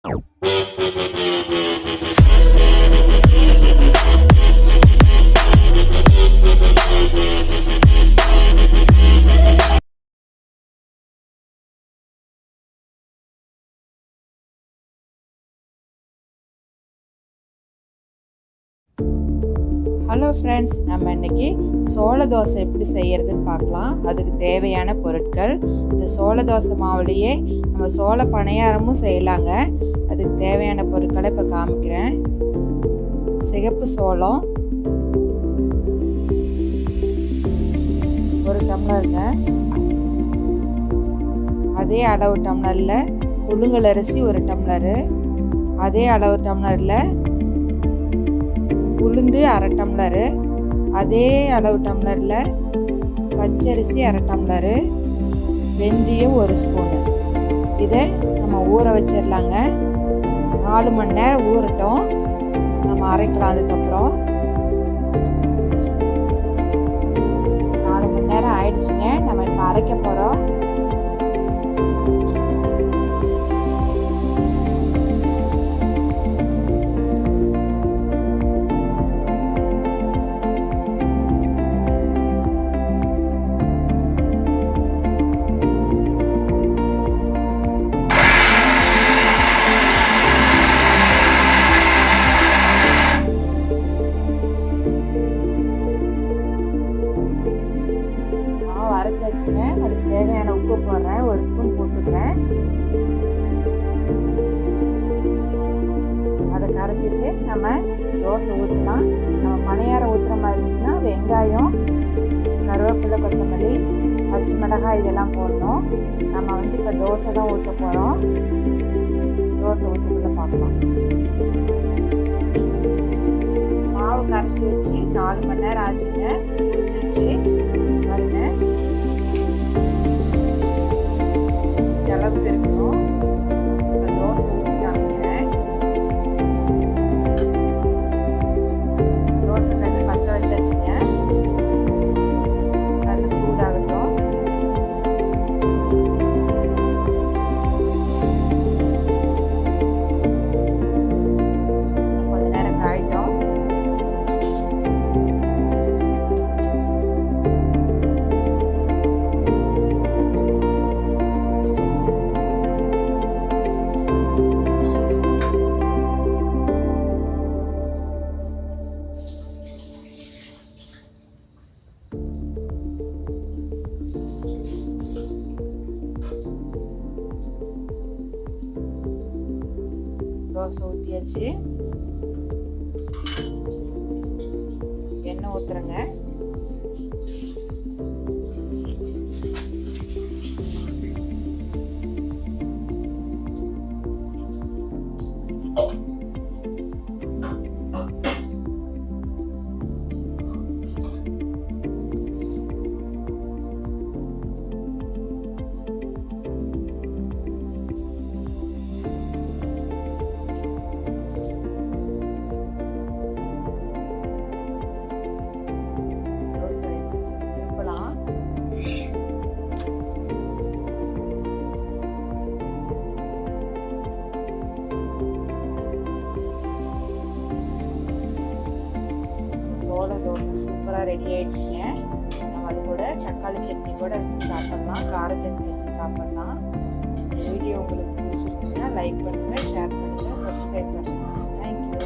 Hello friends, நம்ம இன்றைக்கி சோள தோசை எப்படி செய்கிறதுன்னு பார்க்கலாம். அதுக்கு தேவையான பொருட்கள், இந்த சோள தோசை மாவுலேயே நம்ம சோள பணியாரமும் செய்யலாங்க. அதுக்கு தேவையான பொருட்களை இப்போ காமிக்கிறேன். சிகப்பு சோளம் 1 டம்ளருங்க. அதே அளவு டம்ளரில் புழுங்கல் அரிசி 1 டம்ளரு. அதே அளவு டம்ளரில் உளுந்து 1/2 டம்ளரு. அதே அளவு டம்ளரில் பச்சரிசி 1/2 டம்ளரு. வெந்தயம் 1 ஸ்பூனு. இதை நம்ம ஊற வச்சிடலாங்க. 4 மணி நேரம் ஊறட்டும், நம்ம அரைக்கலாம். அதுக்கப்புறம் 4 மணி நேரம் ஆயிடுச்சுங்க. நம்ம இப்போ அரைக்க போகிறோம். அரைச்சாச்சுங்க. அதுக்கு தேவையான உப்பு போடுறேன். 1 ஸ்பூன் போட்டுக்கிறேன். அதை கரைச்சிட்டு நம்ம தோசை ஊற்றலாம். நம்ம பணியாரம் ஊற்றுற மாதிரி இருந்துச்சுன்னா வெங்காயம், கருவேப்பிலை, கொத்தமல்லி, பச்சை மிளகாய் இதெல்லாம் போடணும். நம்ம இப்போ தோசை தான் ஊற்ற போகிறோம். தோசை ஊற்றக்குள்ள பார்க்கலாம். மாவு கரைச்சி வச்சு 4 மணி நேரம் ஆச்சுங்க. குடிச்சிருச்சு பாருங்க. அளவுக்கு இருக்கணும். இப்போ தோசை ஊற்றி காமிக்கிறேன். தோசை தண்ணி பற்ற வச்சாச்சுங்க. நல்ல சூடாகட்டும். கொஞ்ச நேரம் காயிட்டோம். தோசை ஊற்றியாச்சு. எண்ணெய் ஊற்றுறேங்க. சோள தோசை சூப்பராக ரெடி ஆயிடுச்சுங்க. நம்ம அது கூட தக்காளி சட்னி கூட வச்சு சாப்பிட்லாம், கார சட்னி வச்சு சாப்பிட்லாம். இந்த வீடியோ உங்களுக்கு பிடிச்சிருக்குன்னா லைக் பண்ணுங்கள், ஷேர் பண்ணுங்கள், சப்ஸ்கிரைப் பண்ணுங்கள். தேங்க்யூ.